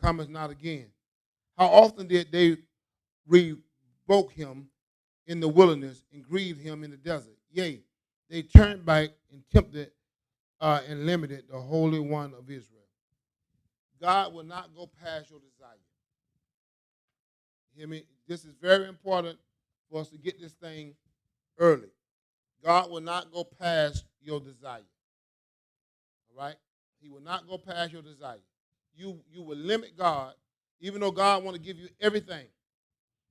cometh not again. How often did they revoke him in the wilderness and grieved him in the desert? Yea, they turned back and tempted and limited the Holy One of Israel. God will not go past your desire. You hear me? This is very important for us to get this thing early. God will not go past your desire. All right? He will not go past your desire. You will limit God, even though God want to give you everything.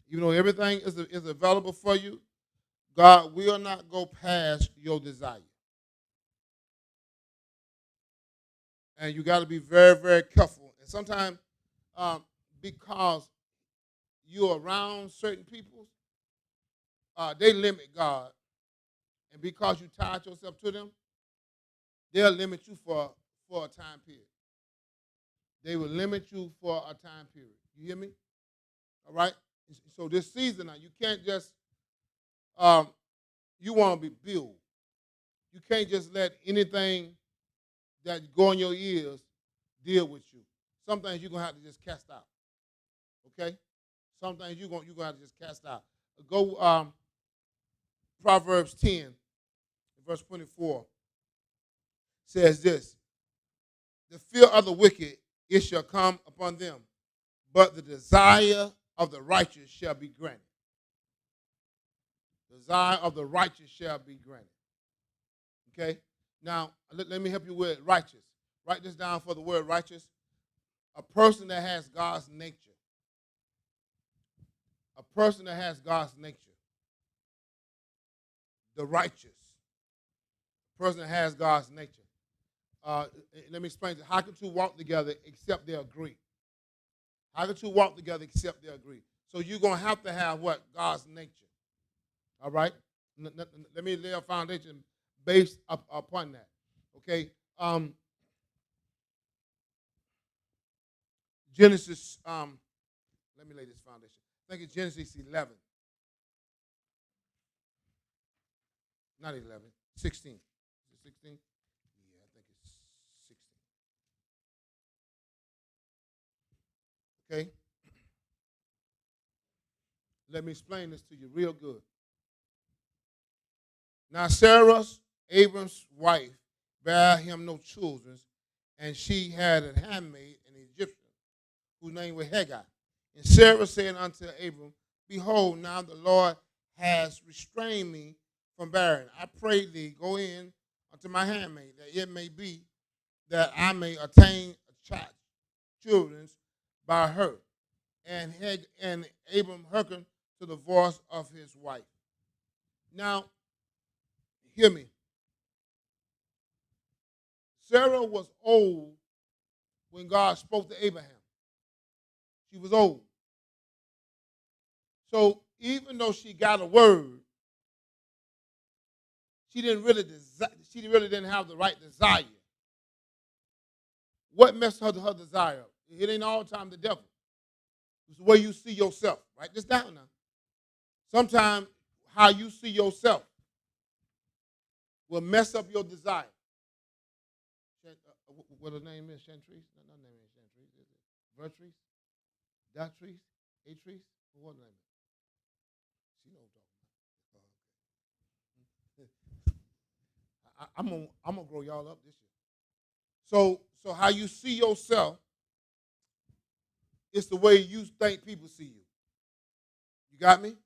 Even though everything is available for you, God will not go past your desire. And you got to be very, very careful. And sometimes because you're around certain people, they limit God. And because you tied yourself to them, they'll limit you for a time period. They will limit you for a time period. You hear me? All right? So this season now, you can't just, you want to be built. You can't just let anything that go in your ears deal with you. Some things you're going to have to just cast out. Okay? Some things you're going to have to just cast out. Go Proverbs 10, verse 24, says this: the fear of the wicked, it shall come upon them, but the desire of the righteous shall be granted. The desire of the righteous shall be granted. Okay? Now, let me help you with righteous. Write this down for the word righteous. A person that has God's nature. A person that has God's nature. The righteous. A person that has God's nature. Let me explain this. How can two walk together except they agree? How can two walk together except they agree? So you're going to have what? God's nature. All right? Let me lay a foundation based upon that. Okay? Genesis, let me lay this foundation. I think it's Genesis 11. Not 11, 16. Is it 16? Yeah, I think it's 16. Okay? Let me explain this to you real good. Now Sarah, Abram's wife, bare him no children, and she had a handmaid, an Egyptian, whose name was Hagar. And Sarah said unto Abram, behold, now the Lord has restrained me from bearing. I pray thee, go in unto my handmaid, that it may be that I may attain children by her. And Abram hearkened to the voice of his wife. Now, hear me. Sarah was old when God spoke to Abraham. She was old. So even though she got a word, she really didn't have the right desire. What messed her desire up? It ain't all the time the devil. It's the way you see yourself. Write this down now. Sometimes how you see yourself will mess up your desire. What her name is? Chantrice? No, her name is Chantrice. Is it Vertrice? Datrice? Atrice? What name is it? She knows what I'm talking about. I'm gonna grow y'all up this year. So how you see yourself is the way you think people see you. You got me?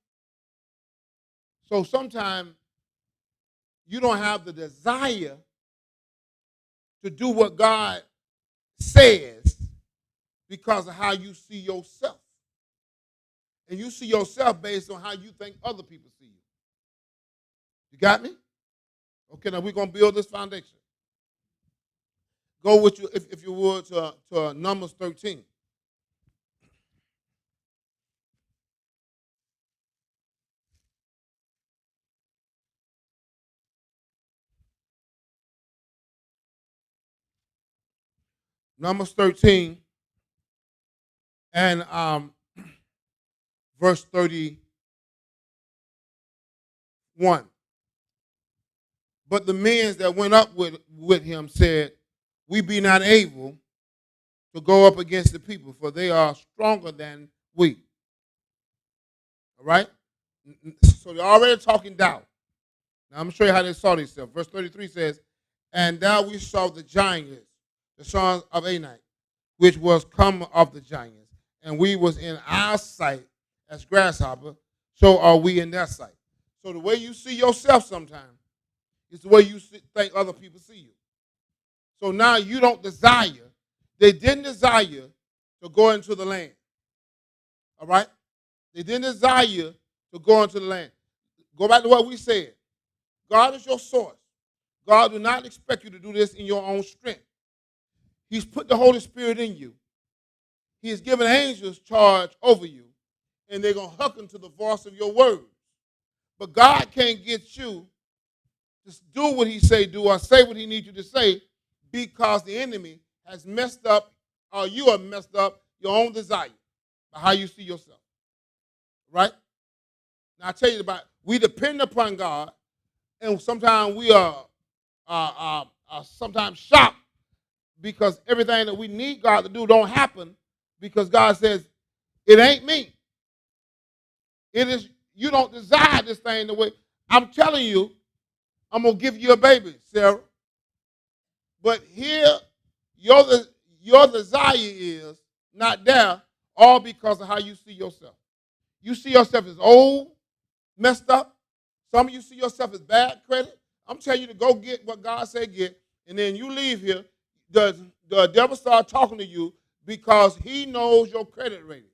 So sometimes you don't have the desire to do what God says because of how you see yourself. And you see yourself based on how you think other people see you. You got me? Okay, now we're going to build this foundation. Go with you, if you would, to Numbers 13. Numbers 13 and verse 31. But the men that went up with him said, we be not able to go up against the people, for they are stronger than we. All right? So they're already talking down. Now I'm going to show you how they saw themselves. Verse 33 says, and now we saw the giants, the sons of Anak, which was come of the giants, and we was in our sight as grasshopper, so are we in their sight. So the way you see yourself sometimes is the way you think other people see you. So now you don't desire, they didn't desire to go into the land. All right? They didn't desire to go into the land. Go back to what we said. God is your source. God do not expect you to do this in your own strength. He's put the Holy Spirit in you. He has given angels charge over you, and they're going to hearken to the voice of your words. But God can't get you to do what he say do or say what he needs you to say because the enemy has messed up, or you have messed up your own desire by how you see yourself. Right? Now I tell you about, we depend upon God, and sometimes we are sometimes shocked because everything that we need God to do don't happen because God says, it ain't me. It is, you don't desire this thing the way, I'm telling you, I'm going to give you a baby, Sarah. But here, your desire is not there, all because of how you see yourself. You see yourself as old, messed up. Some of you see yourself as bad credit. I'm telling you to go get what God said get, and then you leave here, the devil start talking to you because he knows your credit rating.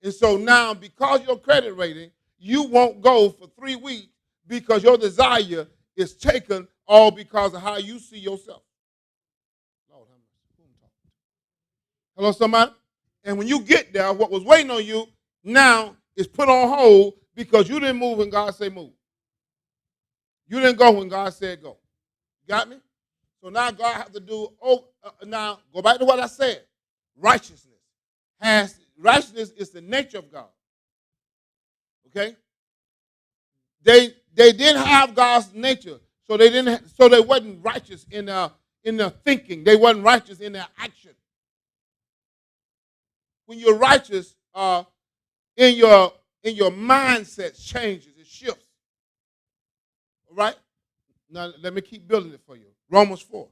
And so now, because your credit rating, you won't go for 3 weeks because your desire is taken all because of how you see yourself. Lord, who am I talking to? Hello, somebody? And when you get there, what was waiting on you now is put on hold because you didn't move when God said move. You didn't go when God said go. Got me? So now God has to do, now go back to what I said. Righteousness is the nature of God. Okay? They didn't have God's nature, so they wasn't righteous in their thinking. They wasn't righteous in their action. When you're righteous, in your mindset changes, it shifts. All right? Now let me keep building it for you. Romans 4.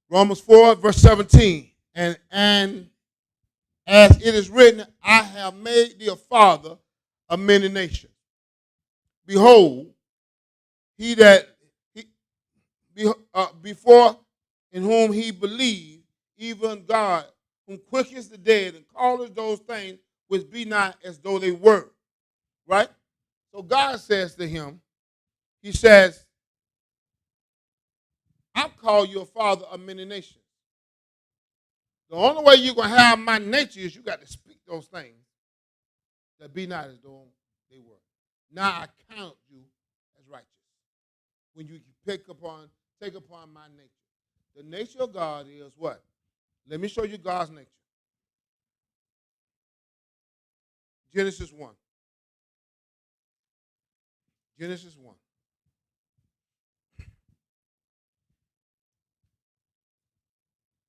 Romans 4, verse 17. And as it is written, I have made thee a father of many nations. Behold, before in whom he believed, even God, whom quickens the dead and calleth those things which be not as though they were. Right? So God says to him, he says, I've called you a father of many nations. The only way you're going to have my nature is you got to speak those things that be not as though they were. Now I count you as righteous. When you take upon my nature. The nature of God is what? Let me show you God's nature. Genesis 1. Genesis 1.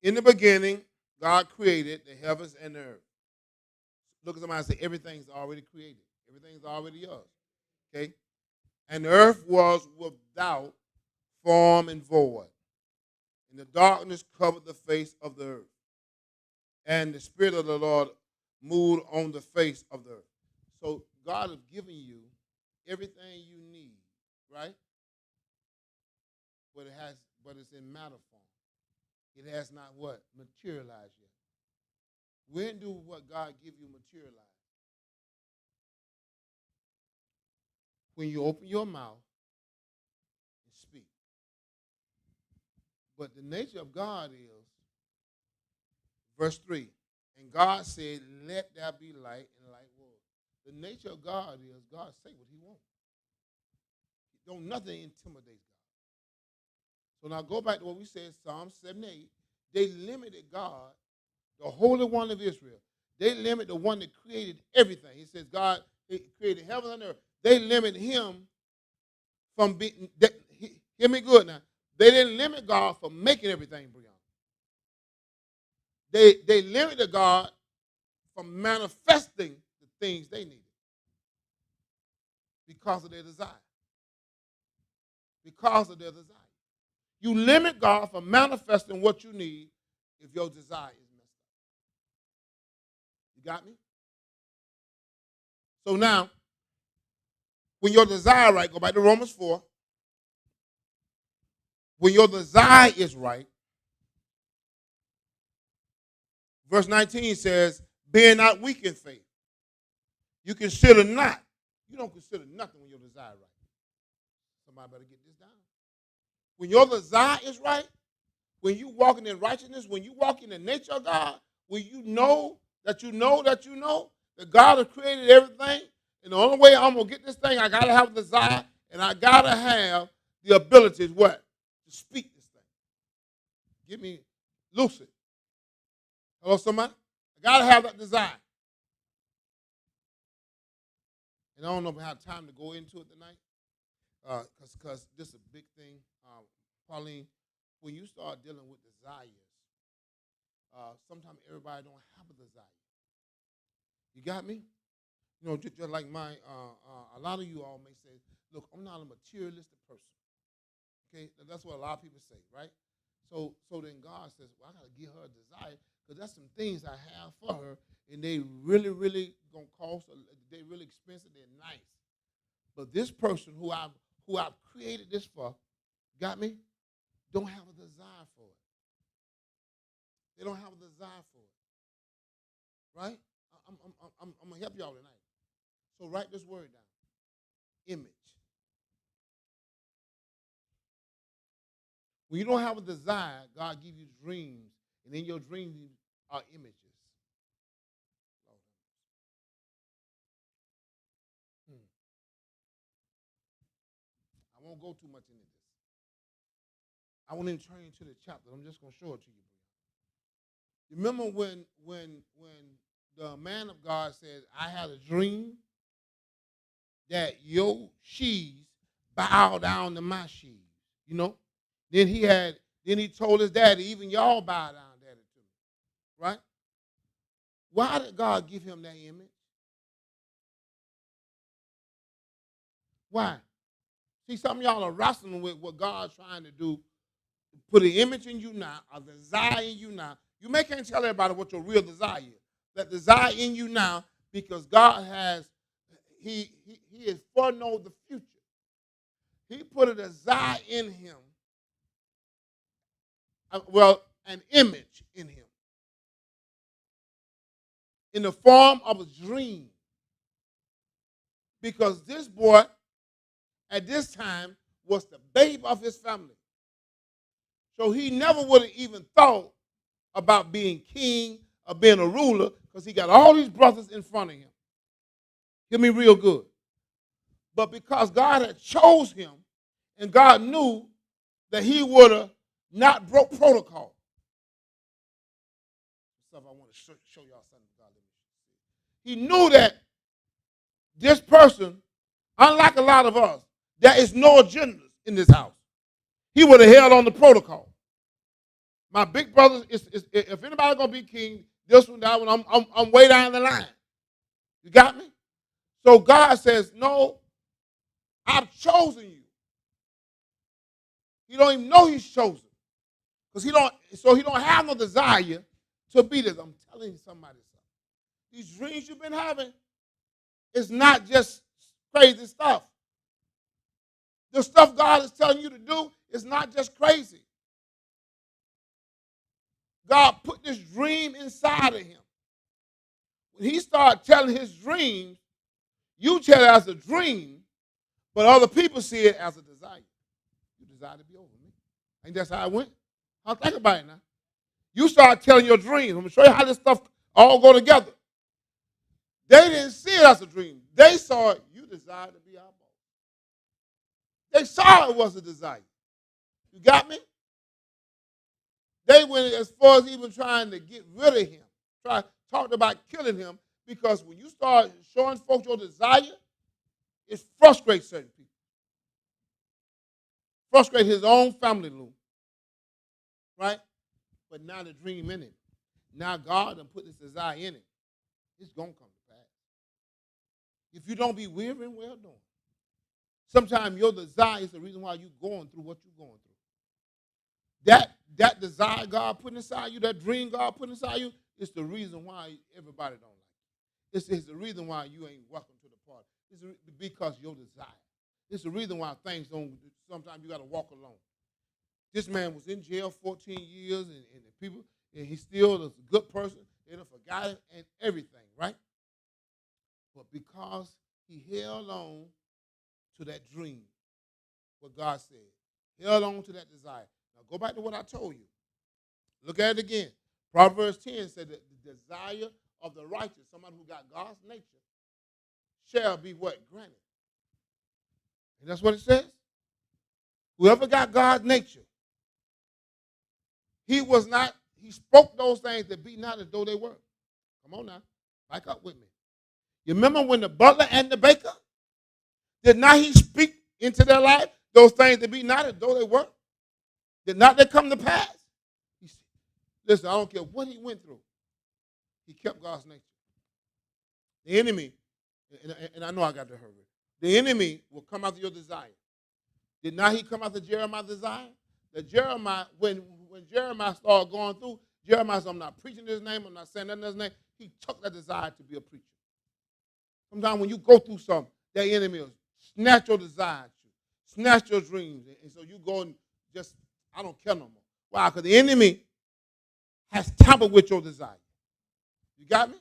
In the beginning, God created the heavens and the earth. Look at somebody and say, everything's already created. Everything's already yours. Okay? And the earth was without form and void. And the darkness covered the face of the earth. And the Spirit of the Lord moved on the face of the earth. So God has given you everything you need, right? But it's in matter form. It has not what? Materialized yet. When do what God give you materialize? When you open your mouth and speak. But the nature of God is, verse 3, and God said, let there be light, and light was. The nature of God is God say what he wants. Don't nothing intimidate God. So now go back to what we said, Psalm 78. They limited God, the Holy One of Israel. They limit the one that created everything. He says God created heaven and earth. They limit him from being, hear me good now. They didn't limit God from making everything, Brianna. They limited God from manifesting the things they needed because of their desire. Because of their desire. You limit God from manifesting what you need if your desire is messed up. You got me? So now, when your desire right, go back to Romans 4. When your desire is right, verse 19 says, being not weak in faith. You consider not. You don't consider nothing when your desire is right. Somebody better get this down. When your desire is right, when you walking in righteousness, when you walk in the nature of God, when you know that God has created everything, and the only way I'm going to get this thing, I got to have a desire, and I got to have the ability is what? To speak this thing. Give me lucid. Hello, somebody? I got to have that desire. And I don't know if I have time to go into it tonight, because this is a big thing. Pauline, when you start dealing with desires, sometimes everybody don't have a desire. You got me? You know, just like a lot of you all may say, look, I'm not a materialistic person. Okay, that's what a lot of people say, right? So then God says, well, I got to give her a desire because that's some things I have for her, and they really, really gonna cost. They really expensive. They're nice. But this person who I've created this for, got me? Don't have a desire for it. They don't have a desire for it, right? I'm gonna help y'all tonight. So write this word down. Image. When you don't have a desire, God gives you dreams, and in your dreams are images. I won't go too much into this. I won't even turn into the chapter. I'm just going to show it to you. You remember when the man of God said, I had a dream that your sheaves bow down to my sheaves, you know? Then he told his daddy, even y'all bow down, daddy, to me, right? Why did God give him that image? Why? See, some of y'all are wrestling with what God's trying to do. Put an image in you now, a desire in you now. You may can't tell everybody what your real desire is. That desire in you now, because God has, he has foreknown the future. He put a desire in him, an image in him, in the form of a dream. Because this boy, at this time, was the babe of his family. So he never would have even thought about being king or being a ruler because he got all these brothers in front of him. Hear me real good. But because God had chose him and God knew that he would have not broke protocol. Stuff I want to show y'all something God. He knew that this person, unlike a lot of us, there is no agendas in this house. He would have held on the protocol. My big brother, if anybody's going to be king, this one, that one, I'm way down the line. You got me? So God says, no, I've chosen you. He don't even know he's chosen. Because he don't have no desire to be this. I'm telling you somebody something. These dreams you've been having, it's not just crazy stuff. The stuff God is telling you to do is not just crazy. God put this dream inside of him. When he started telling his dreams, you tell it as a dream, but other people see it as a desire. You desire to be over me. Ain't that how it went? I'll think about it now. You start telling your dreams. I'm going to show you how this stuff all go together. They didn't see it as a dream. They saw it. You desire to be our boss. They saw it was a desire. You got me? They went as far as even trying to get rid of him. Talked about killing him, because when you start showing folks your desire, it frustrates certain people. frustrate his own family loop, right? But now the dream in it. Now God done put this desire in it. It's going to come to pass. If you don't be weary and well doing. Sometimes your desire is the reason why you're going through what you're going through. That desire God put inside you, that dream God put inside you, is the reason why everybody don't like you. It's the reason why you ain't welcome to the party. It's because your desire. It's the reason why things don't, sometimes you got to walk alone. This man was in jail 14 years, and the people, and he still is a good person. They done forgot him and everything, right? But because he held on to that dream, what God said, held on to that desire. Now go back to what I told you. Look at it again. Proverbs 10 said that the desire of the righteous, somebody who got God's nature, shall be what? Granted. And that's what it says. Whoever got God's nature, he spoke those things that be not as though they were. Come on now. Back up with me. You remember when the butler and the baker, did not he speak into their life those things that be not as though they were? Did not they come to pass? Listen, I don't care what he went through. He kept God's nature. The enemy, and I know I got to hurry. The enemy will come after your desire. Did not he come after Jeremiah's desire? That Jeremiah, when Jeremiah started going through, Jeremiah said, I'm not preaching his name, I'm not saying nothing in his name. He took that desire to be a preacher. Sometimes when you go through something, that enemy will snatch your desire at you, snatch your dreams. And so you go and just, I don't care no more. Why? Because the enemy has tampered with your desire. You got me?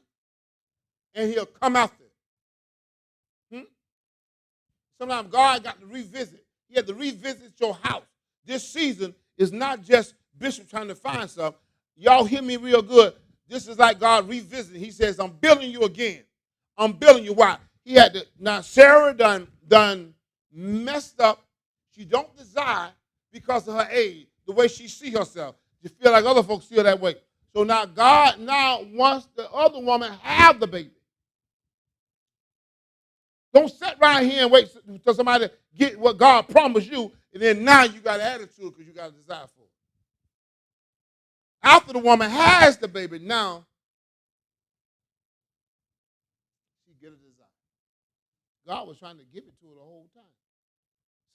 And he'll come after it. Sometimes God got to revisit. He had to revisit your house. This season is not just Bishop trying to find stuff. Y'all hear me real good. This is like God revisiting. He says, I'm building you again. I'm building you. Why? He had to. Now, Sarah done messed up. She don't desire because of her age, the way she see herself. She feel like other folks feel that way. So now God wants the other woman have the baby. Don't sit right here and wait until somebody get what God promised you, and then now you got an attitude because you got a desire for it. After the woman has the baby, now she get a desire. God was trying to give it to her the whole time.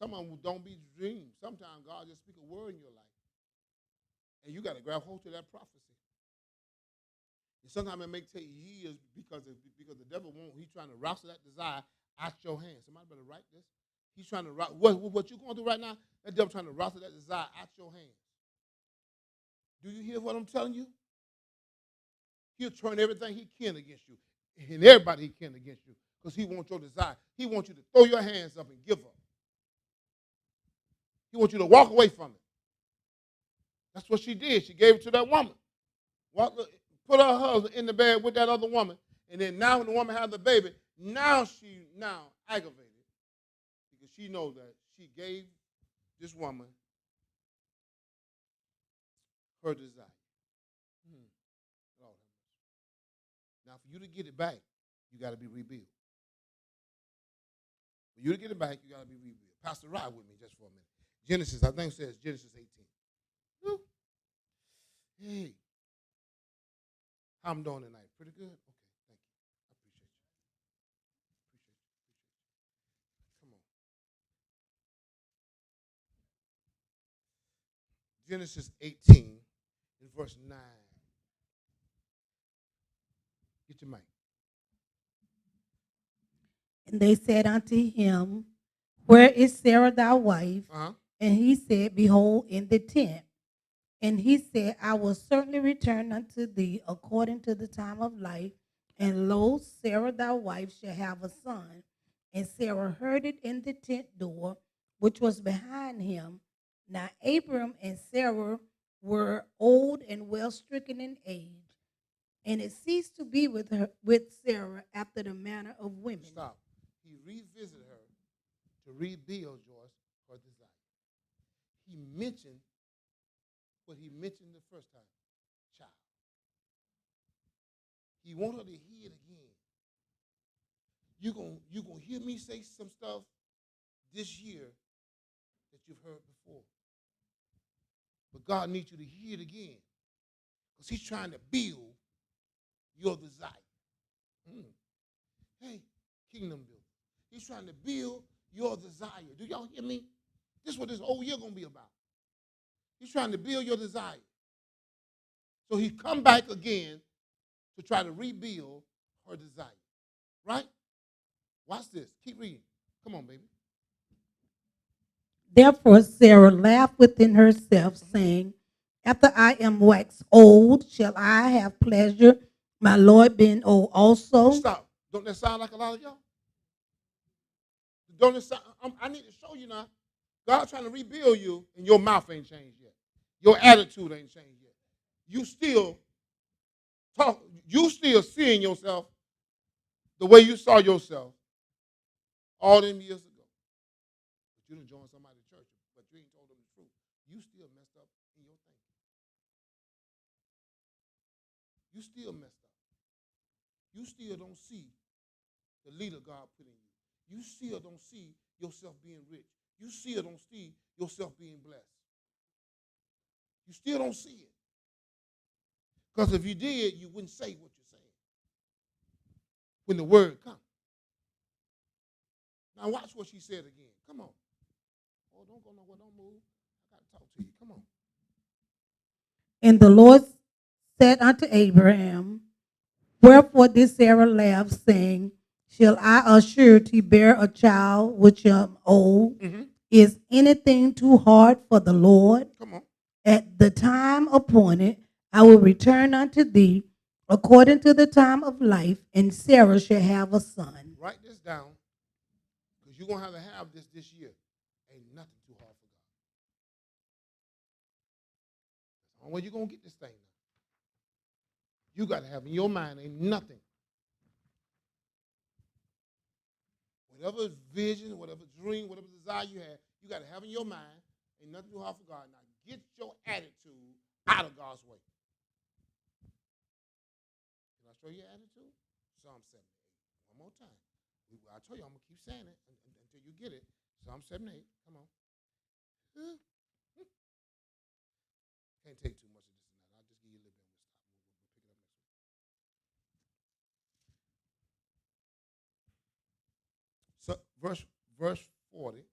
Some of them don't be dreams. Sometimes God just speak a word in your life, and you got to grab hold to that prophecy. And sometimes it may take years because the devil won't. He's trying to wrestle that desire out your hands. Somebody better write this. He's trying to what you're going through right now. That devil trying to wrestle that desire out your hands. Do you hear what I'm telling you? He'll turn everything he can against you, and everybody he can against you, because he wants your desire. He wants you to throw your hands up and give up. He wants you to walk away from it. That's what she did. She gave it to that woman. Put her husband in the bed with that other woman, and then now when the woman has the baby, now she aggravated because she knows that she gave this woman her desire. Now, for you to get it back, you got to be rebuilt. For you to get it back, you got to be rebuilt. Pastor, ride with me just for a minute. Genesis, I think it says Genesis 18. Woo. Hey. How I'm doing tonight? Pretty good? Okay, thank you. I appreciate you. Come on. Genesis 18 in verse 9. Get your mic. And they said unto him, Where is Sarah thy wife? And he said, Behold, in the tent. And he said, I will certainly return unto thee according to the time of life. And lo, Sarah thy wife shall have a son. And Sarah heard it in the tent door, which was behind him. Now Abram and Sarah were old and well stricken in age. And it ceased to be with Sarah after the manner of women. Stop. He revisited her to rebuild her desire. He mentioned what he mentioned the first time, child. He wanted her to hear it again. You gonna hear me say some stuff this year that you've heard before. But God needs you to hear it again. Because he's trying to build your desire. Hey, kingdom building. He's trying to build your desire. Do y'all hear me? This is what this whole year going to be about. He's trying to build your desire. So he come back again to try to rebuild her desire. Right? Watch this. Keep reading. Come on, baby. Therefore Sarah laughed within herself, saying, after I am waxed old, shall I have pleasure, my Lord being old also? Stop. Don't that sound like a lot of y'all? Don't it sound, I need to show you now. God's trying to rebuild you, and your mouth ain't changed yet. Your attitude ain't changed yet. You still seeing yourself the way you saw yourself all them years ago. But you done joined somebody's church, but you ain't told them the truth. You still messed up in your thinking. You still messed up. You still don't see the leader God put in you. You still don't see yourself being rich. You still don't see yourself being blessed. You still don't see it. Because if you did, you wouldn't say what you're saying when the word comes. Now watch what she said again. Come on. Oh, don't go nowhere. Don't move. I got to talk to you. Come on. And the Lord said unto Abraham, wherefore did Sarah laugh, saying, shall I assuredly bear a child which am old? Mm-hmm. Is anything too hard for the Lord? Come on. At the time appointed, I will return unto thee according to the time of life, and Sarah shall have a son. Write this down, because you're going to have this year. Ain't nothing too hard for God. That's the only way you're going to get this thing now. You got to have in your mind, ain't nothing. Whatever vision, whatever dream, whatever desire you have, you got to have in your mind, ain't nothing too hard for God. Now get your attitude out of God's way. Can I show you your attitude? Psalm 78. One more time. I told you I'm going to keep saying it until you get it. Psalm 78. Come on. Can't take too much of this tonight. I'll just give you a little bit. We'll pick it up next week. So verse 40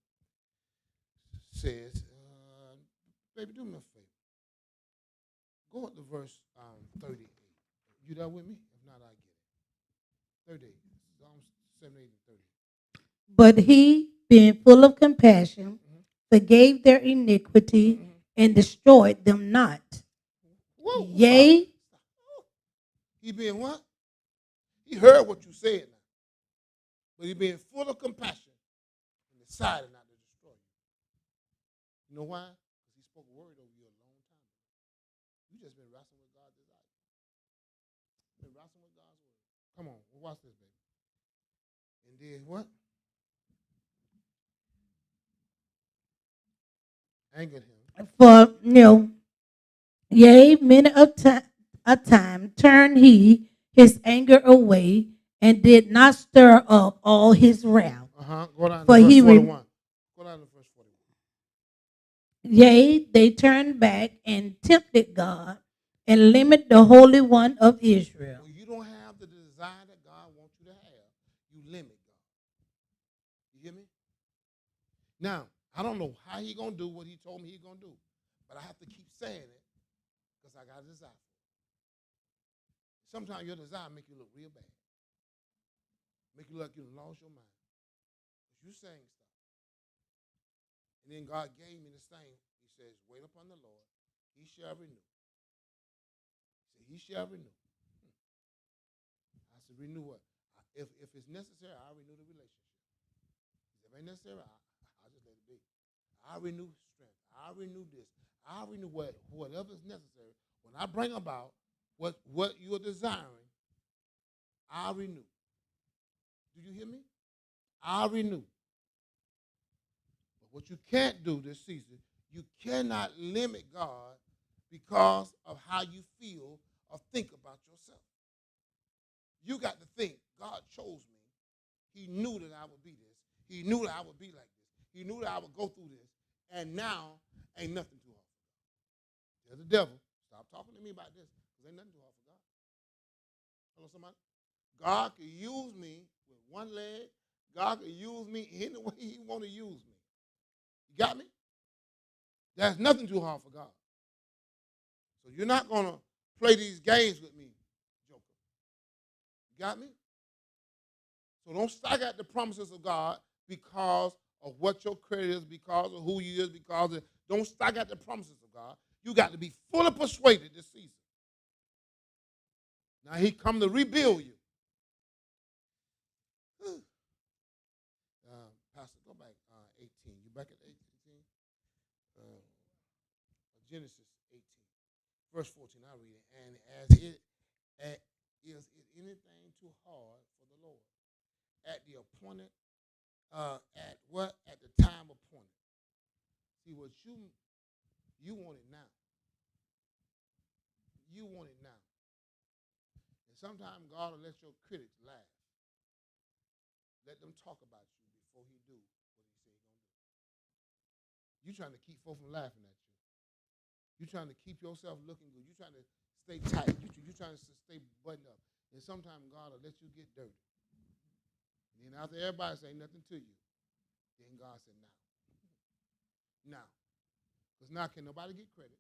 says, baby, do me a favor. Go up to verse 38. You there with me? If not, I get it. 38. Psalms 78 and 38. But he, being full of compassion, forgave their iniquity and destroyed them not. Whoa, yea. Stop. He being what? He heard what you said now. But he being full of compassion and decided not to destroy you. You know why? Because he spoke a word over you a long time ago. You just been wrestling with God's desire. Been wrestling with God's word. Come on, watch this, baby. And then what? Angered him. For yea, many a time turned he his anger away and did not stir up all his wrath. Go down For to verse 41. Go down to verse 41. Yea, they turned back and tempted God and limited the Holy One of Israel. When you don't have the desire that God wants you to have, you limit God. You hear me? Now, I don't know how he's going to do what he told me he's going to do, but I have to keep saying it because I got a desire for it. Sometimes your desire make you look real bad. Make you look like you lost your mind. But you saying stuff. And then God gave me this thing. He says, wait upon the Lord. He shall renew. He shall renew. I said, renew what? If it's necessary, I'll renew the relationship. If it ain't necessary, I'll just let it be. I'll renew strength. I'll renew this. I'll renew whatever is necessary. When I bring about what you're desiring, I'll renew. Do you hear me? I'll renew. But what you can't do this season, you cannot limit God because of how you feel or think about yourself. You got to think, God chose me. He knew that I would be this. He knew that I would be like this. He knew that I would go through this. And now ain't nothing too hard for God. There's the devil. Stop talking to me about this, because ain't nothing too hard for God. Hello, somebody? God can use me with one leg. God can use me any way he want to use me. You got me? There's nothing too hard for God. So you're not going to play these games with me, Joker. You got me? So don't stack at the promises of God because of what your credit is, because of who you is, because of, don't stack at the promises of God. You got to be fully persuaded this season. Now he come to rebuild you. Pastor, go back 18. You back at 18? Genesis 18, verse 14. I read it. And is it anything too hard for the Lord? At the appointed, at what? At the time appointed. See, what you want it now. You want it now. And sometimes God will let your critics laugh. Let them talk about you before he do what he said he's going to do. You trying to keep folks from laughing at you. You trying to keep yourself looking good. You trying to stay tight. You trying to stay buttoned up. And sometimes God will let you get dirty. And then after everybody say nothing to you, then God said, now. Because now can nobody get credit.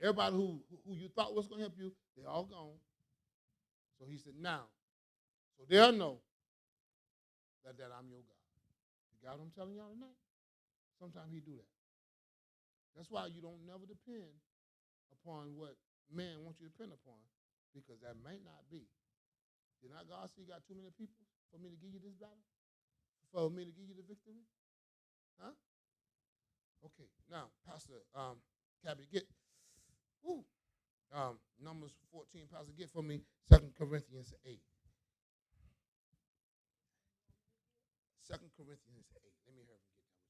Everybody who you thought was going to help you, they all gone. So he said, now. So they'll know that I'm your God. You got what I'm telling y'all tonight? Sometimes he do that. That's why you don't never depend upon what man wants you to depend upon, because that may not be. Did not God say you got too many people for me to give you this battle? For me to give you the victory? Huh? Okay, now, Pastor Cabby, get Numbers 14, Pastor, get for me 2 Corinthians 8. 2 Corinthians 8. Let me hear him get that with y'all.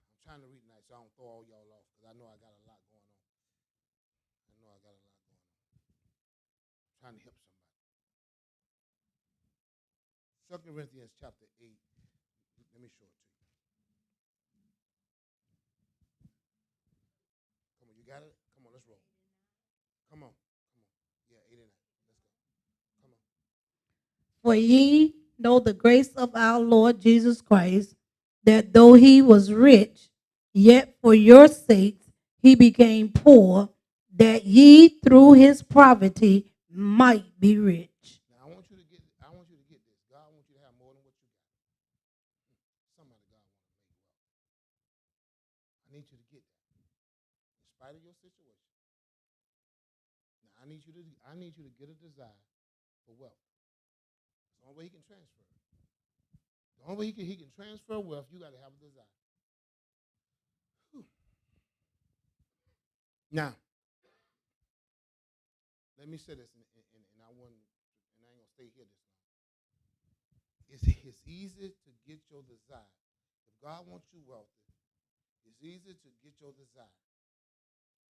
I'm trying to read tonight so I don't throw all y'all off, because I know I got a lot going on. I'm trying to help somebody. 2 Corinthians chapter 8. Let me show it to you. Come on, you got it? Come on, let's roll. Come on. Yeah, 8 and 9. Let's go. Come on. For ye know the grace of our Lord Jesus Christ, that though he was rich, yet for your sakes he became poor, that ye through his poverty might be rich. Now I want you to get this. God wants you to have more than what you got. Somebody God wants to make wealth. I need you to get that. In spite of your situation. Now I need you to get a desire for wealth. That's the only way he can transfer. The only way he can transfer wealth, you got to have a desire. Whew. Now, let me say this, and I ain't gonna stay here this long. It's easy to get your desire. If God wants you wealthy, it's easy to get your desire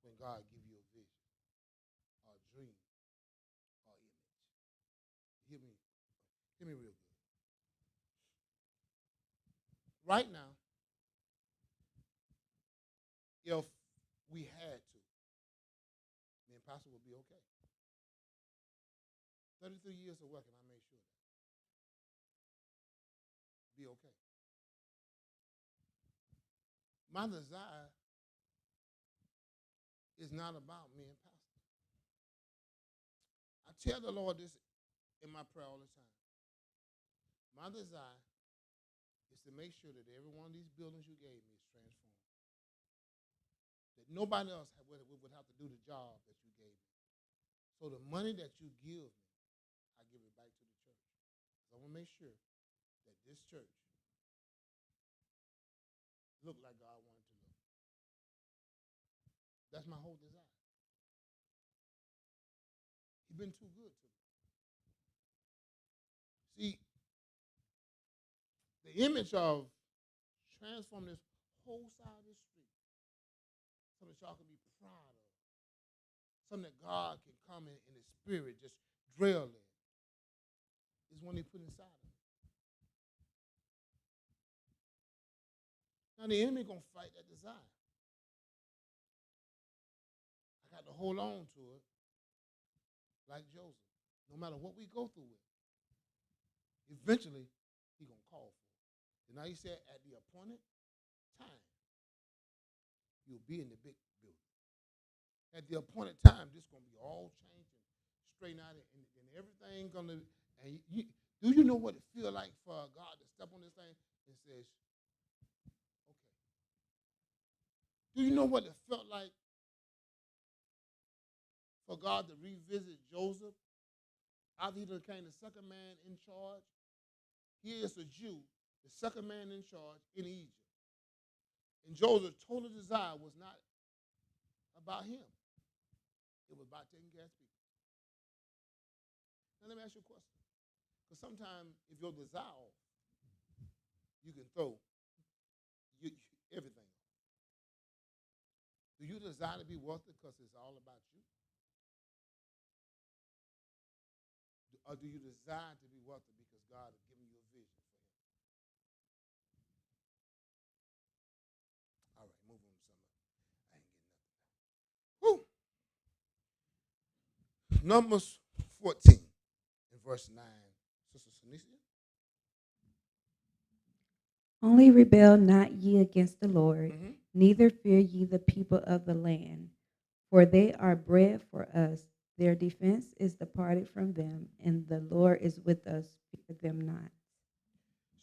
when God gives you a vision, or a dream, or image. Hear me real good. Right now, if we had to, me and Pastor would be okay. 33 years of working, I made sure that. Be okay. My desire is not about me and Pastor. I tell the Lord this in my prayer all the time. My desire is to make sure that every one of these buildings you gave me is transformed. That nobody else would have to do the job that you gave me. So the money that you give me, I give it back to the church. So I want to make sure that this church look like God wanted to look. That's my whole desire. He's been too good to me. See, the image of transforming this whole side of the street, something that y'all can be proud of, something that God can come in his spirit, just drill in, is when they put inside of it. Now the enemy going to fight that desire. I got to hold on to it like Joseph. No matter what we go through with it, eventually he's going to call for it. And now he said, at the appointed time, you'll be in the big building. At the appointed time, this is going to be all changed and straightened out, and everything going to. And do you know what it feels like for God to step on this thing and says, okay? Do you know what it felt like for God to revisit Joseph after he became the second man in charge? He is a Jew, the second man in charge in Egypt. And Joseph's total desire was not about him. It was about taking care of people. Now let me ask you a question. Because sometimes if your desire, you can throw everything. Do you desire to be wealthy because it's all about you? Or do you desire to be wealthy because God has given you a vision for him? All right, move on to something. I ain't getting nothing. Woo. Numbers 14 and verse 9. Sister Sanicia. Only rebel not ye against the Lord, neither fear ye the people of the land, for they are bread for us. Their defense is departed from them, and the Lord is with us. Fear them not.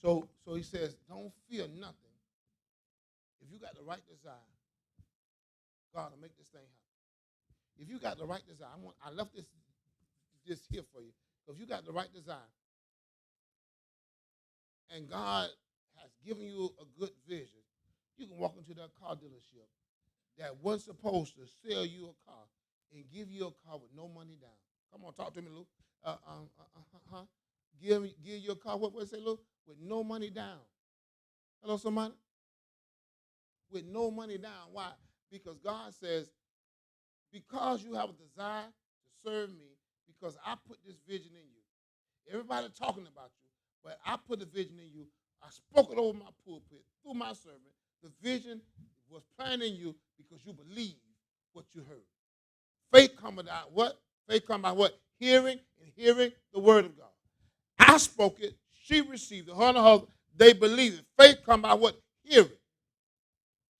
So he says, don't fear nothing. If you got the right desire, God will make this thing happen. If you got the right desire, I left this here for you. So if you got the right desire, and God has given you a good vision, you can walk into that car dealership that was supposed to sell you a car and give you a car with no money down. Come on, talk to me, Lou. Give you a car, what say, Lou? With no money down. Hello, somebody? With no money down. Why? Because God says, because you have a desire to serve me, because I put this vision in you. Everybody talking about you, but I put the vision in you. I spoke it over my pulpit through my servant. The vision was planted in you because you believe what you heard. Faith comes out what? Faith comes by what? Hearing, and hearing the word of God. I spoke it. She received it. Her and her husband, they believe it. Faith comes by what? Hearing.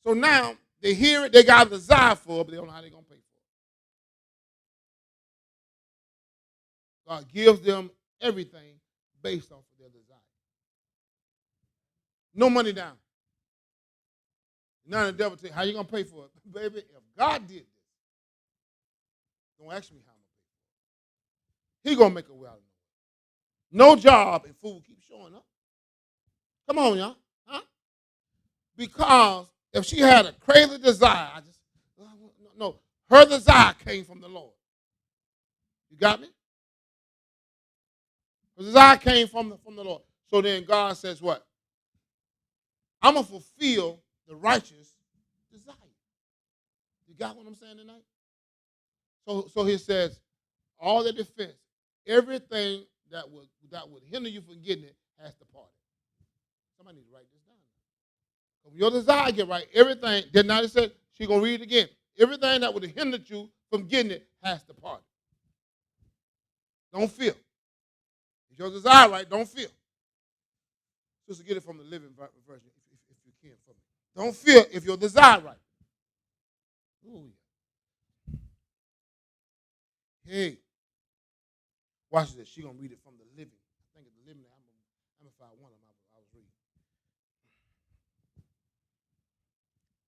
So now they hear it. They got a desire for it, but they don't know how they're going to pay for it. God gives them everything based off of their desire. No money down. Now the devil tell you, how you going to pay for it? Baby, if God did this, don't ask me how I'm going to pay for it. He's going to make a way out of it. No job, and food keeps showing up. Come on, y'all. Huh? Because if she had a crazy desire, no, her desire came from the Lord. You got me? Her desire came from the Lord. So then God says what? I'm going to fulfill the righteous desire. You got what I'm saying tonight? So he says, all the defense, everything that would hinder you from getting it has to part. Somebody needs to write this down. So when your desire get right, everything, then now it said, she's going to read it again. Everything that would have hindered you from getting it has to part. Don't fear. If your desire right, don't fear. Just to get it from the Living Version, if you can for me. Don't fear if your desire right. Ooh, yeah. Hey, watch this. She's going to read it from the Living. I think it's the Living. I'm going to find one of them I was reading.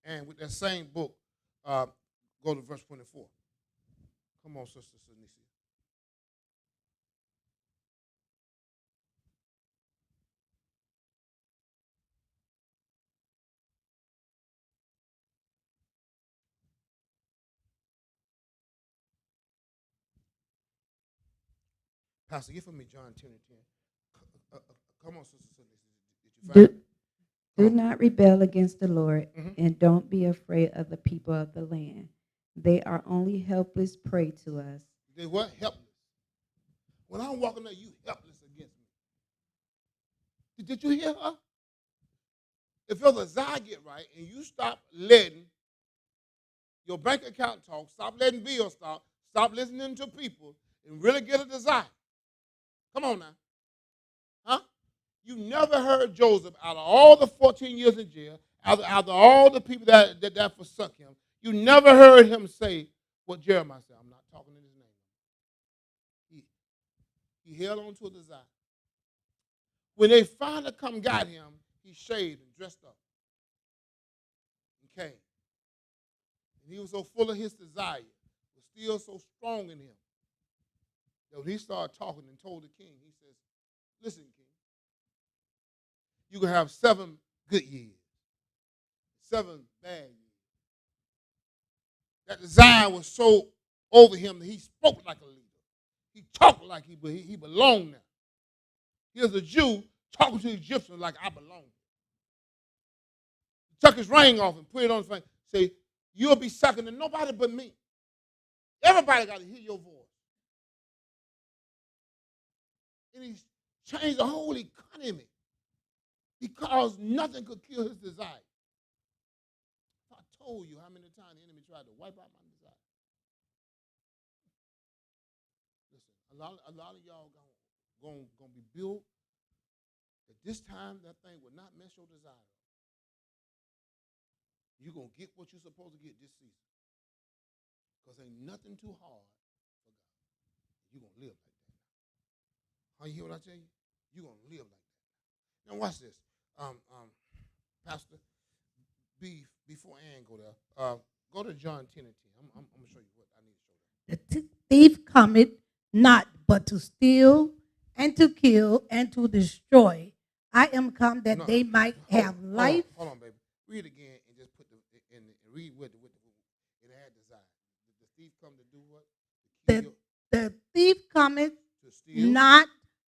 And with that same book, go to verse 24. Come on, Sister Sanicia. Pastor, give for me John 10 and 10. Come on, Sister Sanicia. Did you find it? Do not rebel against the Lord, and don't be afraid of the people of the land. They are only helpless prey to us. They what? Helpless. When I'm walking there, you helpless against me. Did you hear her? if your desire get right and you stop letting your bank account talk, stop letting bills talk, stop listening to people, and really get a desire. Come on now. Huh? You never heard Joseph, out of all the 14 years in jail, out of all the people that forsook him, you never heard him say what Jeremiah said. I'm not talking in his name. He held on to a desire. When they finally come got him, he shaved and dressed up and came. And he was so full of his desire, was still so strong in him, that when he started talking and told the king, he says, listen, king, you can have 7 good years, 7 bad years. That desire was so over him that he spoke like a leader. He talked like he belonged there. Here's a Jew talking to the Egyptians like I belong. He took his ring off and put it on his finger. Say, you'll be second to nobody but me. Everybody got to hear your voice. And he changed the whole economy because nothing could kill his desire. I told you how many times the enemy tried to wipe out my desire. Listen, a lot of y'all going to be built. At this time, that thing will not mess your desire up. You're going to get what you're supposed to get this season. Because ain't nothing too hard for God. You're going to live like that. How you hear what I tell you? You're going to live like that. Now watch this. Pastor, before Ann go there, go to John 10 and 10. I'm going to show you what I need to show you. The thief cometh not but to steal and to kill and to destroy. I am come that they might have life. Hold on, baby. Read again and just put and read with it had desire. The thief come to do what? The thief cometh to steal, not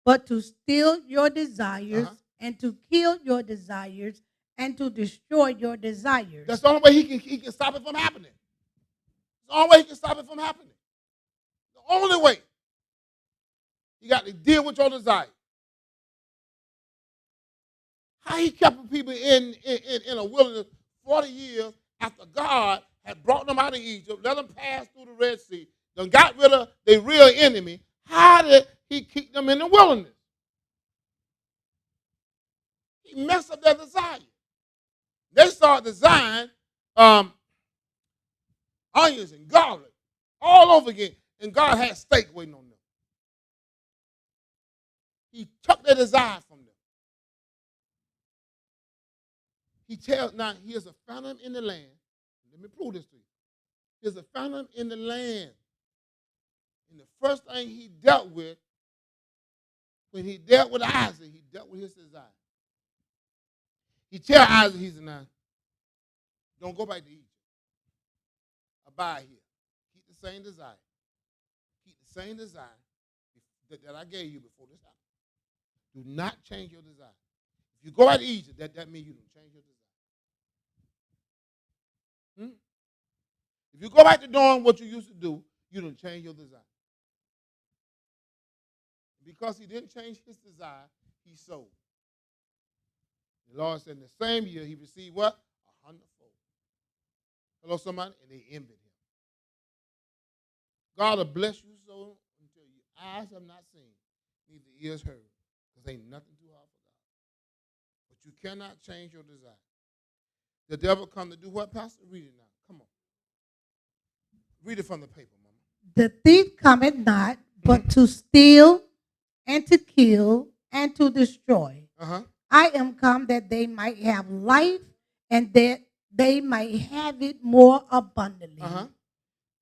but to steal your desires and to kill your desires and to destroy your desires. That's the only way he can stop it from happening. It's the only way he can stop it from happening. The only way. You got to deal with your desire. How he kept people in a wilderness 40 years after God had brought them out of Egypt, let them pass through the Red Sea, then got rid of their real enemy. How did he keep them in the wilderness? He messed up their desire. They started desiring onions and garlic all over again, and God had steak waiting on them. He took their desire from them. He tells, now here's a famine in the land. Let me prove this to you. There's a famine in the land. And the first thing he dealt with, when he dealt with Isaac, he dealt with his desire. He tells Isaac, he said, now, don't go back to Egypt. Abide here. Keep the same desire. Keep the same desire that I gave you before this happened. Do not change your desire. If you go out to Egypt, that means you don't change your desire. If you go back to doing what you used to do, you don't change your desire. Because he didn't change his desire, he sold. The Lord said in the same year he received what? 100-fold. Hello, somebody? And they envied him. God will bless you so until your eyes have not seen, neither ears heard. Because ain't nothing too hard for God. But you cannot change your desire. The devil come to do what, Pastor? Read it now. Come on. Read it from the paper, Mama. The thief cometh not, but to steal and to kill and to destroy. I am come that they might have life and that they might have it more abundantly.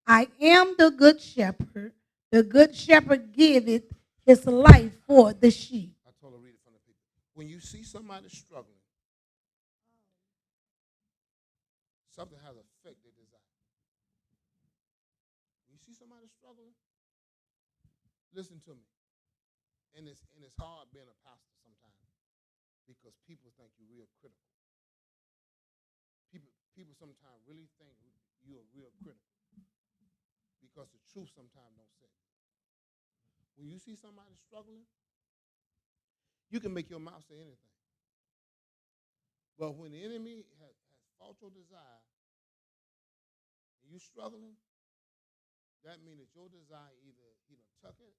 I am the good shepherd. The good shepherd giveth his life for the sheep. I told her read it from the paper. When you see somebody struggling, something has affected their desire. When you see somebody struggling, listen to me. And it's hard being a pastor sometimes because people think you're real critical. People sometimes really think you're real critical because the truth sometimes don't say. When you see somebody struggling, you can make your mouth say anything. But when the enemy has fought your desire and you're struggling, that means that your desire either he done tuck it,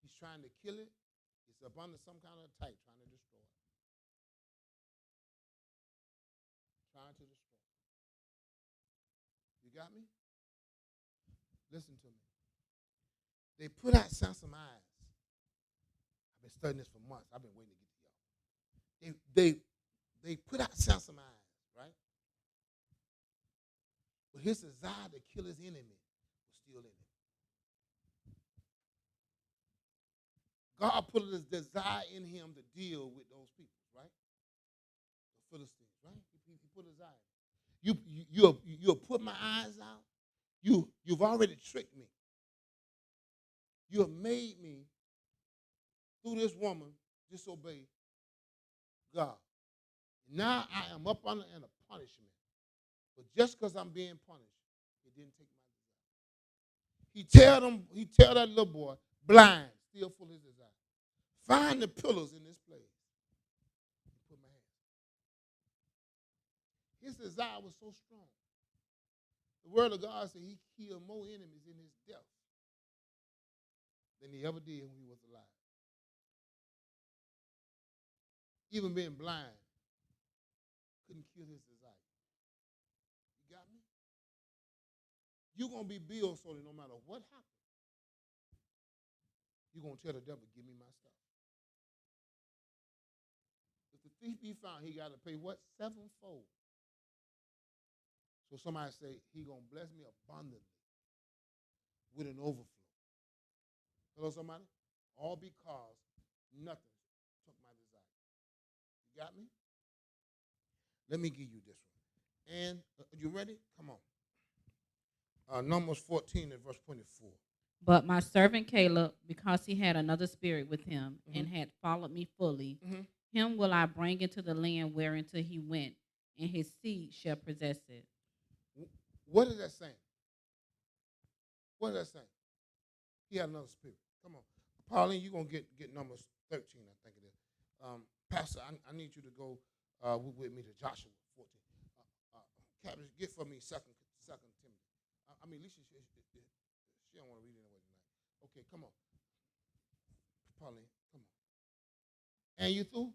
he's trying to kill it, it's up under some kind of attack trying to destroy it. Trying to destroy it. You got me? Listen to me. They put out Sansom eyes. I've been studying this for months. I've been waiting to get to y'all. They put out Sansom eyes, right? But his desire to kill his enemy was still in him. God put this desire in him to deal with those people, right? The Philistines, right? He put his eye. You'll put my eyes out. You've already tricked me. You have made me, through this woman, disobey God. Now I am up under a punishment. But just because I'm being punished, it didn't take my desire. He tell that little boy, blind, still full of his desire. Find the pillars in this place. And put my hand. His desire was so strong. The word of God said he killed more enemies in his death than he ever did when he was alive. Even being blind couldn't kill his desire. You got me? You're going to be billed so that no matter what happens, you're going to tell the devil, give me my stuff. If the thief be found, he got to pay what? Sevenfold. So somebody say, he going to bless me abundantly with an overflow. Hello, somebody? All because nothing took my desire. You got me? Let me give you this one. And you ready? Come on. Numbers 14 and verse 24. But my servant Caleb, because he had another spirit with him and had followed me fully, him will I bring into the land whereinto he went, and his seed shall possess it. What is that saying? What is that saying? He had another spirit. Come on. Pauline, you're going to get Numbers 13, I think it is. Pastor, I need you to go with me to Joshua 14. Captain, get for me second Timothy. Alicia, she don't want to read it anyway tonight. Okay, come on. Pauline, come on. And you through?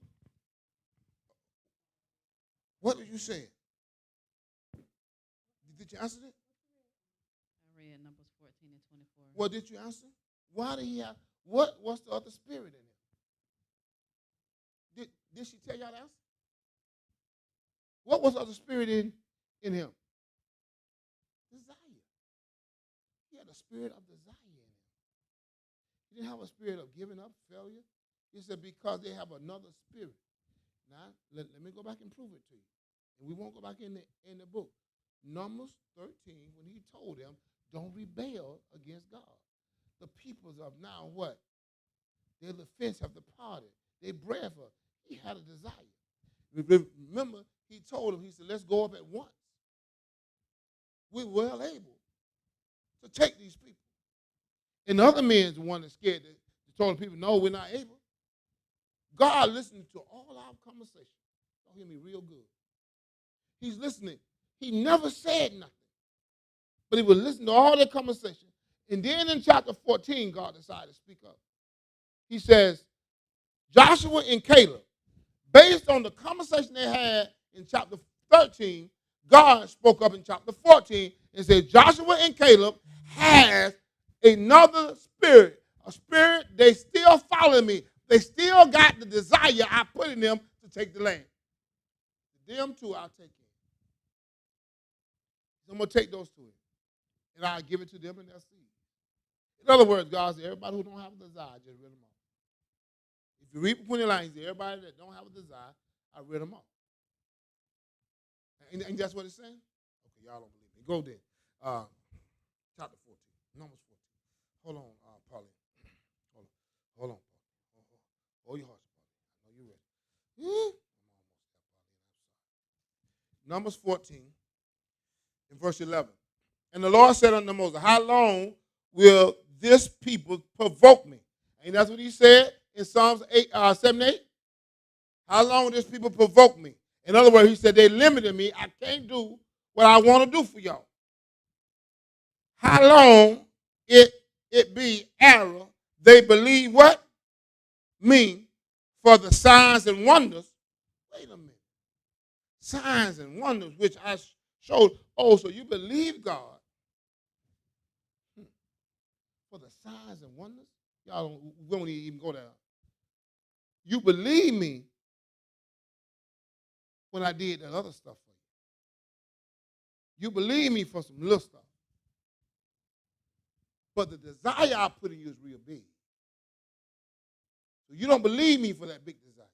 What did you say? Did you answer it? I read Numbers 14 and 24. What did you answer? Why did he have? What's the other spirit in him? Did she tell y'all the answer? What was the other spirit in him? Desire. He had a spirit of desire in him. He didn't have a spirit of giving up, failure. He said because they have another spirit. Now, let me go back and prove it to you. And we won't go back in the book. Numbers 13, when he told them, don't rebel against God. The peoples of now what? Their offense have departed. They breath her. He had a desire. Remember, he told them, he said, let's go up at once. We're well able to take these people. And the other men's the one that's scared that told the people, no, we're not able. God listened to all our conversations. Y'all hear me real good. He's listening. He never said nothing. But he would listen to all their conversation. And then in chapter 14, God decided to speak up. He says, Joshua and Caleb, based on the conversation they had in chapter 13, God spoke up in chapter 14 and said, Joshua and Caleb has another spirit, a spirit they still follow me. They still got the desire I put in them to take the land. Them two I'll take in. So I'm going to take those two in, and I'll give it to them and their seed. In other words, God said, everybody who don't have a desire, just rid them off. If you read between the lines, everybody that don't have a desire, I rid them off. And that's what it's saying? Okay, y'all don't believe me. Go there. Chapter 14, Numbers 14. Hold on, Pauline. Hold on. Hold your horse, Pauline. I know you're ready. Numbers 14, in verse 11. And the Lord said unto Moses, how long will this people provoke me? And that's what he said in Psalms 7:8. How long will this people provoke me? In other words, he said, they limited me. I can't do what I want to do for y'all. How long it be error, they believe what? Me for the signs and wonders. Wait a minute. Signs and wonders which I showed. Oh, so you believe God for the signs and wonders? Y'all don't even go there. You believe me when I did that other stuff for you. You believe me for some little stuff. But the desire I put in you is real big. So you don't believe me for that big desire.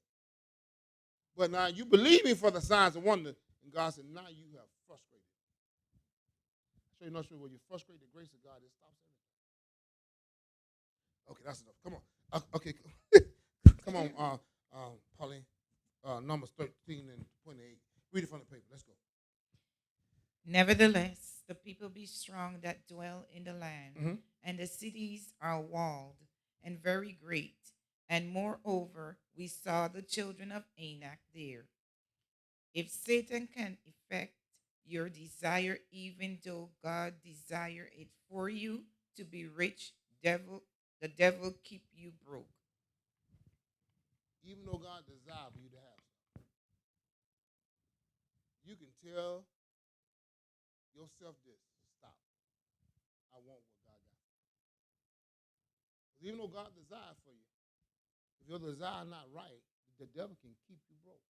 But now you believe me for the signs and wonders. And God said, now you have frustrated. So you know when you frustrate the grace of God, it stops everything. Okay, that's enough. Come on. Okay. Come on, Pauline. Numbers 13 and 28. Read it from the paper. Let's go. Nevertheless, the people be strong that dwell in the land, and the cities are walled and very great. And moreover, we saw the children of Anak there. If Satan can effect your desire, even though God desire it for you to be rich, the devil keep you broke. Even though God desire for you to have something, you can tell yourself this: stop. I want what God got. Because even though God desire for you, if your desire not right, the devil can keep you broke.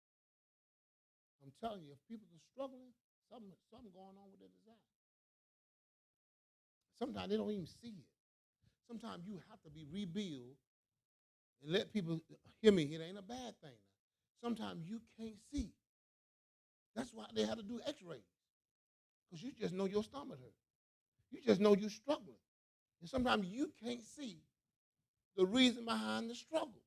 I'm telling you, if people are struggling, something going on with their desire. Sometimes they don't even see it. Sometimes you have to be rebuilt and let people hear me. It ain't a bad thing. Sometimes you can't see. That's why they have to do x-rays. Because you just know your stomach hurt. You just know you're struggling. And sometimes you can't see the reason behind the struggle.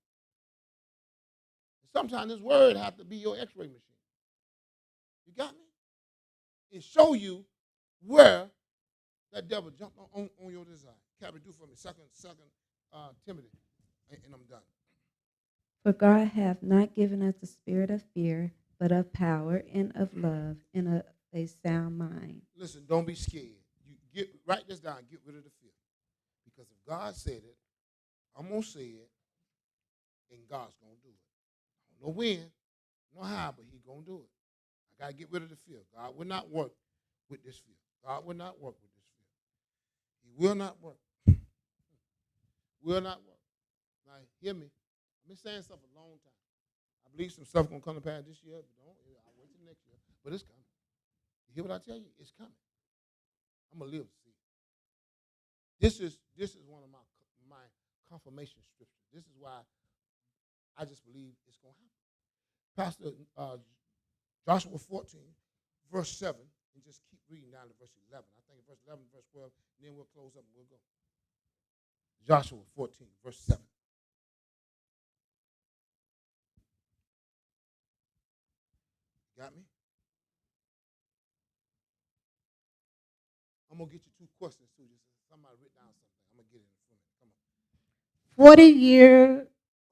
And sometimes this word has to be your x-ray machine. You got me? It show you where that devil jumped on your desire. Captain, do for me. Second Timothy. And I'm done. For God hath not given us the spirit of fear, but of power and of love and of a sound mind. Listen, don't be scared. Write this down. Get rid of the fear. Because if God said it, I'm going to say it, and God's going to do it. I don't know when, no how, but he's going to do it. I got to get rid of the fear. God will not work with this fear. God will not work with this fear. He will not work. Will not work. Now, hear me. I've been saying stuff a long time. I believe some stuff going to come to pass this year, but I'll wait till next year. But it's coming. You hear what I tell you? It's coming. I'm going to live to see it. This is one of my confirmation scriptures. This is why I just believe it's going to happen. Pastor Joshua 14, verse 7, and just keep reading down to verse 11. I think verse 11, verse 12, and then we'll close up and we'll go. Joshua 14, verse 7. Got me? I'm going to get you two questions, too. Just somebody write down something. I'm going to get it in front of you. Come on. 40-year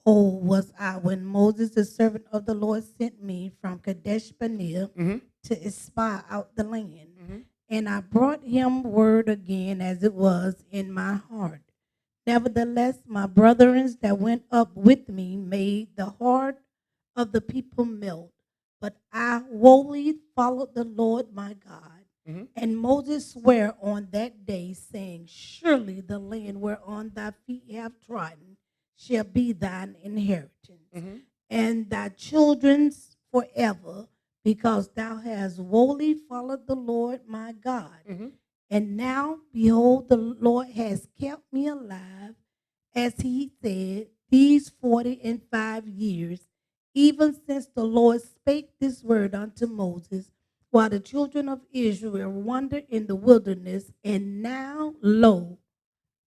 old was I when Moses, the servant of the Lord, sent me from Kadesh Barnea to spy out the land. And I brought him word again as it was in my heart. Nevertheless, my brethren that went up with me made the heart of the people melt. But I wholly followed the Lord my God. And Moses sware on that day, saying, surely the land whereon thy feet have trodden shall be thine inheritance, and thy children's forever, because thou hast wholly followed the Lord my God. And now, behold, the Lord has kept me alive, as he said, these 45 years, even since the Lord spake this word unto Moses, while the children of Israel wandered in the wilderness. And now, lo,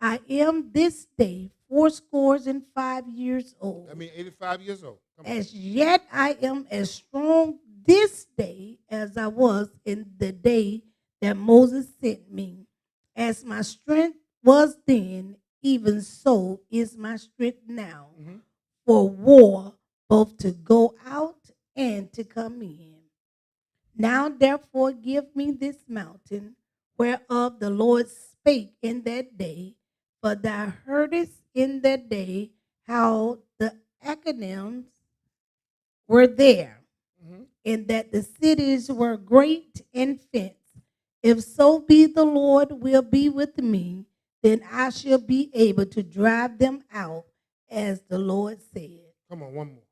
I am this day 85 years old. I mean, 85 years old. As yet I am as strong this day as I was in the day that Moses sent me. As my strength was then, even so is my strength now, for war, both to go out and to come in. Now therefore give me this mountain, whereof the Lord spake in that day, for thou heardest in that day how the Acadians were there, and that the cities were great and fenced. If so be the Lord will be with me, then I shall be able to drive them out, as the Lord said. Come on, one more.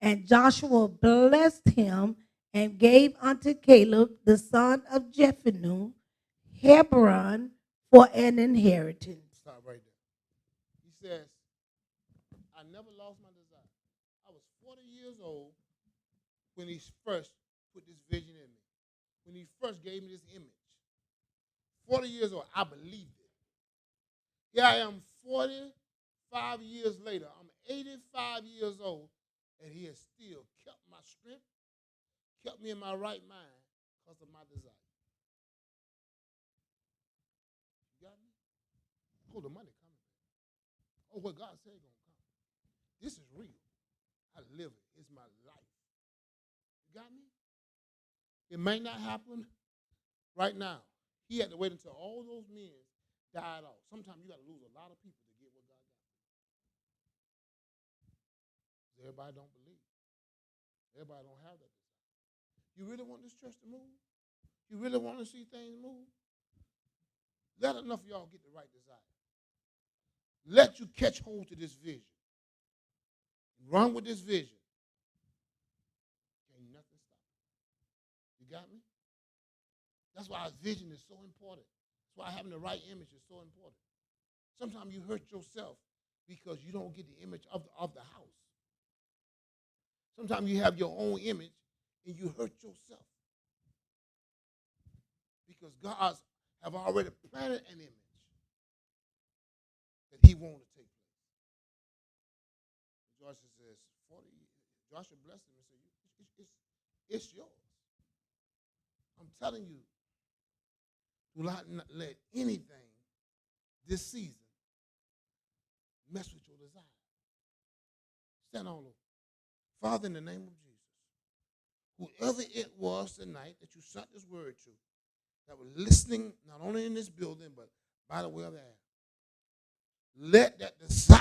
And Joshua blessed him and gave unto Caleb the son of Jephunneh Hebron for an inheritance. Stop right there. He says, I never lost my desire. I was 40 years old when he first put this vision in me. When he first gave me this image. 40 years old, I believed it. Here I am 45 years later. I'm 85 years old, and he has still kept my strength, kept me in my right mind because of my desire. You got me? Oh, the money coming. Oh, what God said going to come. This is real. I live it. It's my life. You got me? It may not happen right now. He had to wait until all those men died off. Sometimes you got to lose a lot of people to get what God got. Everybody don't believe. Everybody don't have that desire. You really want this church to move? You really want to see things move? Let enough of y'all get the right desire. Let you catch hold to this vision. Run with this vision. Ain't nothing stopping. You got me? That's why our vision is so important. That's why having the right image is so important. Sometimes you hurt yourself because you don't get the image of the house. Sometimes you have your own image and you hurt yourself because God have already planted an image that he wanted to take place. Joshua says, 40 years. Joshua blessed him and said, it's yours. I'm telling you, do not let anything this season mess with your desire. Stand all over. Father, in the name of Jesus, whoever it was tonight that you sent this word to, that was listening not only in this building, but by the way of the air, let that desire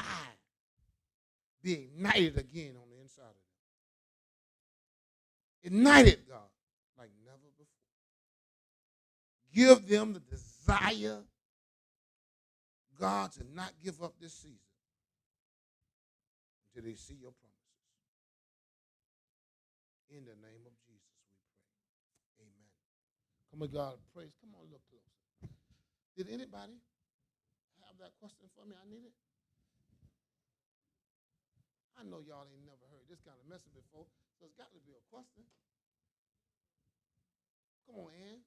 be ignited again on the inside of them. Ignite it, God, like never before. Give them the desire, God, to not give up this season until they see your promises. In the name of Jesus, we pray. Amen. Come on, God, praise. Come on, look closer. Did anybody have that question for me? I need it. I know y'all ain't never heard this kind of message before, so it's got to be a question. Come on, Ann.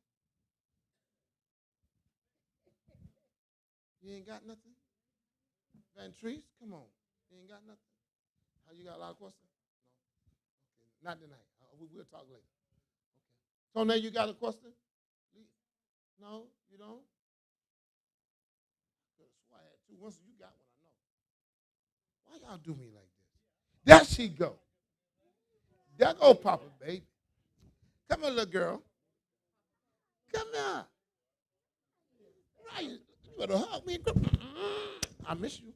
You ain't got nothing? Van Treese, come on. You ain't got nothing? How, you got a lot of questions? No? Okay, not tonight. We'll talk later. Okay. So now you got a question? No, you don't? I had two. Once you got one, I know. Why y'all do me like this? There she go. There go Papa, baby. Come here, little girl. Come here. Right. You better hug me. I miss you.